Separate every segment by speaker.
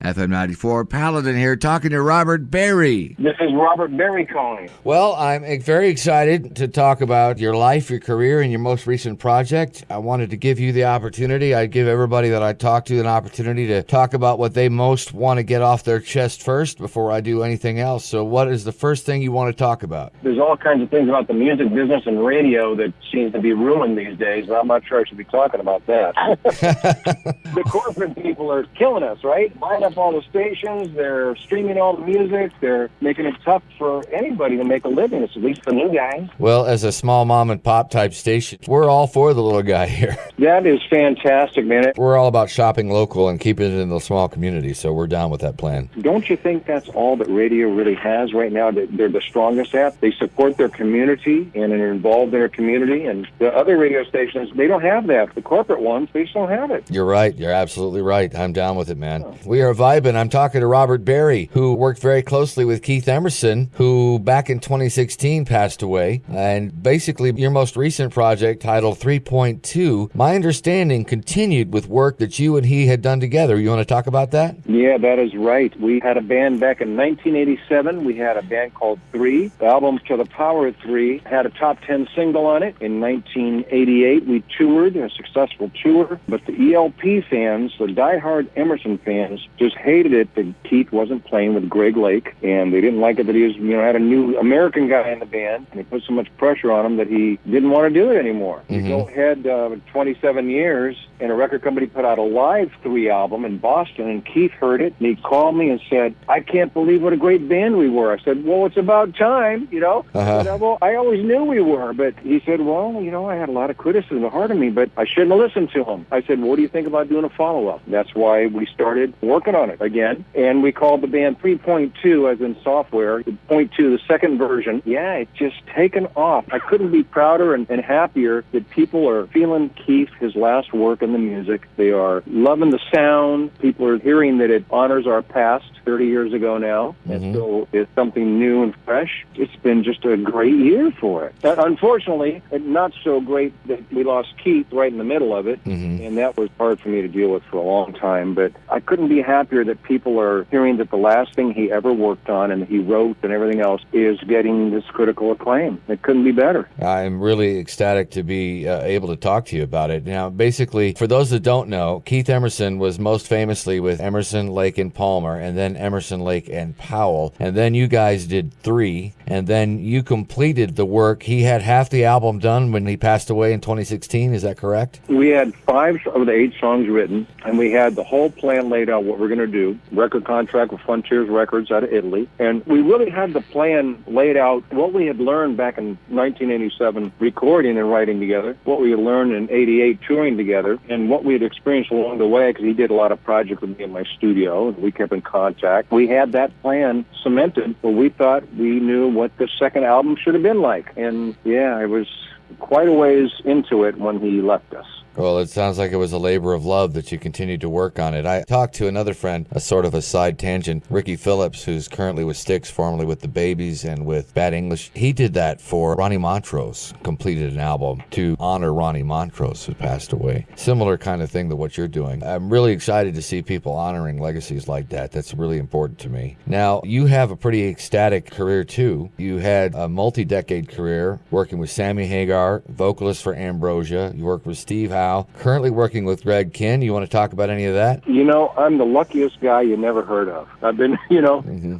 Speaker 1: FM 94, Paladin here, talking to Robert Berry.
Speaker 2: This is Robert Berry calling.
Speaker 1: Well, I'm very excited to talk about your life, your career, and your most recent project. I wanted to give you the opportunity. I'd give everybody that I talk to an opportunity to talk about what they most want to get off their chest first before I do anything else. So what is the first thing you want to talk about?
Speaker 2: There's all kinds of things about the music business and radio that seems to be ruined these days, but I'm not sure I should be talking about that. The corporate people are killing us, right? Buying up all the stations, they're streaming all the music, they're making it tough for anybody to make a living, at least the new guys.
Speaker 1: Well, as a small mom and pop type station, we're all for the little guy here.
Speaker 2: That is fantastic, man.
Speaker 1: We're all about shopping local and keeping it in the small community, so we're down with that plan.
Speaker 2: Don't you think that's all that radio really has right now that they're the strongest at? They support their community and are involved in their community, and the other radio stations, they don't have that. The corporate ones, they just don't have it.
Speaker 1: You're right. You're absolutely right. I'm down with it, man. Oh. We are vibing. I'm talking to Robert Berry, who worked very closely with Keith Emerson, who back in 2016 passed away. And basically, your most recent project, titled 3.2, my understanding continued with work that you and he had done together. You want to talk about that?
Speaker 2: Yeah, that is right. We had a band back in 1987. We had a band called 3. The album To the Power of 3 had a top 10 single on it. In 1988, we toured, a successful tour, but the ELP fans, the diehard Emerson fans, just hated it that Keith wasn't playing with Greg Lake, and they didn't like it that he was, had a new American guy in the band, and he put so much pressure on him that he didn't want to do it anymore. Mm-hmm. You go ahead 27 years, and a record company put out a live 3 album in Boston, and Keith heard it, and he called me and said, "I can't believe what a great band we were." I said, "Well, it's about time, I said, well, I always knew we were, but he said, well, I had a lot of criticism hard of me, but I shouldn't have listened to him. I said, well, what do you think about doing a follow-up? That's why we started working on it again, and we called the band 3.2, as in software, 0.2, the second version. Yeah, it's just taken off. I couldn't be prouder and happier that people are feeling Keith, his last work in the music. They are loving the sound. People are hearing that it honors our past 30 years ago now, and so it's something new and fresh. It's been just a great year for it. Unfortunately, not so great that we lost Keith right in the middle of it, and that was hard for me to deal with for a long time, but I couldn't be happier that people are hearing that the last thing he ever worked on and he wrote and everything else is getting this critical acclaim. It couldn't be better.
Speaker 1: I'm really ecstatic to be able to talk to you about it. Now, basically, for those that don't know, Keith Emerson was most famously with Emerson, Lake, and Palmer, and then Emerson, Lake, and Powell, and then you guys did 3, and then you completed the work. He had half the album done when he passed away in 2016, is that correct?
Speaker 2: We had 5 of the 8 songs written, and we had the whole plan laid out, what we're going to do, record contract with Frontiers Records out of Italy, and we really had the plan laid out, what we had learned back in 1987 recording and writing together, what we had learned in 88 touring together, and what we had experienced along the way, because he did a lot of projects with me in my studio, and we kept in contact. We had that plan cemented, but we thought we knew what the second album should have been like, and yeah, it was quite a ways into it when he left us.
Speaker 1: Well, it sounds like it was a labor of love that you continued to work on it. I talked to another friend, a sort of a side tangent, Ricky Phillips, who's currently with Styx, formerly with the Babies and with Bad English. He did that for Ronnie Montrose, completed an album to honor Ronnie Montrose, who passed away. Similar kind of thing to what you're doing. I'm really excited to see people honoring legacies like that. That's really important to me. Now, you have a pretty ecstatic career, too. You had a multi-decade career working with Sammy Hagar, vocalist for Ambrosia. You worked with Steve Howe, currently working with Greg Kinn. You want to talk about any of that?
Speaker 2: I'm the luckiest guy you never heard of. I've been,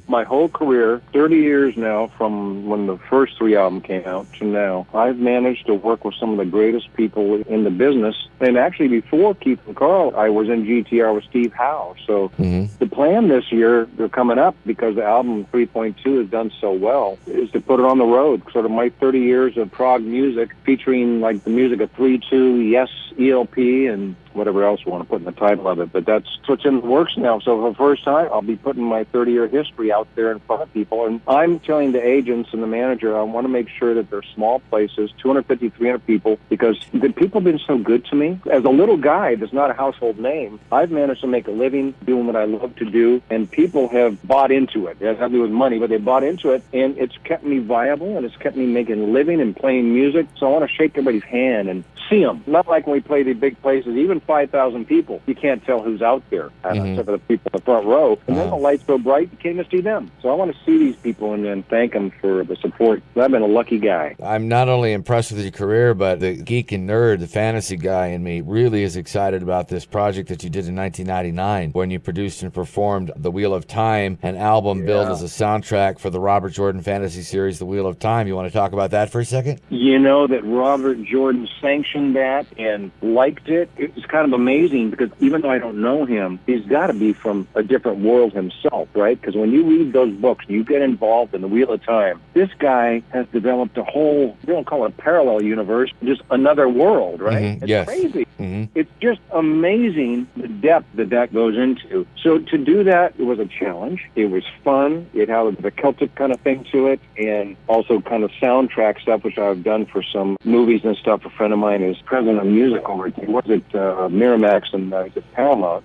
Speaker 2: my whole career, 30 years now, from when the first 3 albums came out to now, I've managed to work with some of the greatest people in the business. And actually, before Keith and Carl, I was in GTR with Steve Howe. So the plan this year, they're coming up, because the album 3.2 has done so well, is to put it on the road. Sort of my 30 years of prog music, featuring like the music of 3.2, Yes, ELP, and whatever else you want to put in the title of it. But that's what's in the works now. So for the first time, I'll be putting my 30-year history out there in front of people. And I'm telling the agents and the manager, I want to make sure that they're small places, 250, 300 people, because the people have been so good to me. As a little guy that's not a household name, I've managed to make a living doing what I love to do, and people have bought into it. It has nothing to do with money, but they bought into it, and it's kept me viable, and it's kept me making a living and playing music. So I want to shake everybody's hand and see them. Not like when we play the big places, even 5,000 people. You can't tell who's out there, except for the people in the front row. And then the lights go bright, you can't even see them. So I want to see these people and thank them for the support. I've been a lucky guy.
Speaker 1: I'm not only impressed with your career, but the geek and nerd, the fantasy guy in me, really is excited about this project that you did in 1999 when you produced and performed The Wheel of Time, an album billed as a soundtrack for the Robert Jordan fantasy series, The Wheel of Time. You want to talk about that for a second?
Speaker 2: You know that Robert Jordan sanctioned that and liked it. It's kind of amazing because even though I don't know him, he's got to be from a different world himself, right? Because when you read those books, you get involved in The Wheel of Time. This guy has developed a whole, we don't call it a parallel universe, just another world, right? It's crazy. It's just amazing the depth that goes into. So to do that, it was a challenge. It was fun. It had the Celtic kind of thing to it, and also kind of soundtrack stuff, which I've done for some movies and stuff. A friend of mine is president of music over at, was it Miramax and he's at Paramount.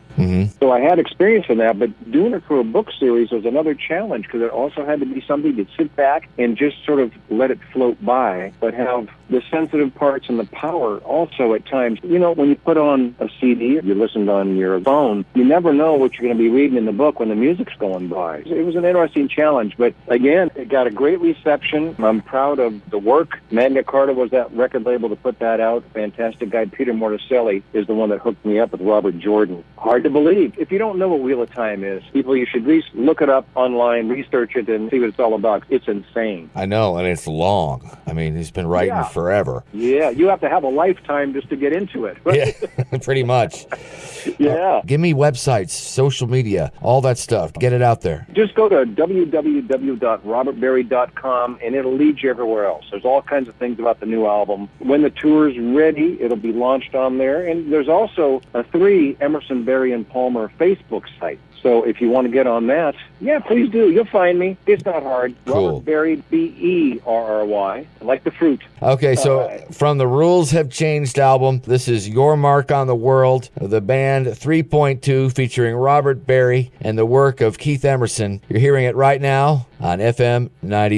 Speaker 2: So I had experience in that, but doing it for a book series was another challenge because it also had to be something to sit back and just sort of let it float by, but have the sensitive parts and the power also at times. You know, when you put on a CD, you listened on your phone, you never know what you're going to be reading in the book when the music's going by. It was an interesting challenge, but again, it got a great reception. I'm proud of the work. Magna Carta was that record label to put that out. Fantastic guy Peter Morticelli is the one that hooked me up with Robert Jordan. Hard to believe. If you don't know what Wheel of Time is, people, you should at least look it up online, research it, and see what it's all about. It's insane.
Speaker 1: I know, and it's long. I mean, he's been writing forever.
Speaker 2: Yeah, you have to have a lifetime just to get into it.
Speaker 1: Yeah, pretty much. Give me websites, social media, all that stuff. Get it out there.
Speaker 2: Just go to www.robertberry.com, and it'll lead you everywhere else. There's all kinds of things about the new album. When the tour's ready, it'll be launched on there. And there's also a 3 Emerson, Berry, and Palmer Facebook site. So if you want to get on that, please do. You'll find me. It's not hard.
Speaker 1: Cool.
Speaker 2: Robert Berry, Berry, like the fruit.
Speaker 1: Okay, so from the Rules Have Changed album, this is Your Mark on the World, the band 3.2 featuring Robert Berry and the work of Keith Emerson. You're hearing it right now on FM 90.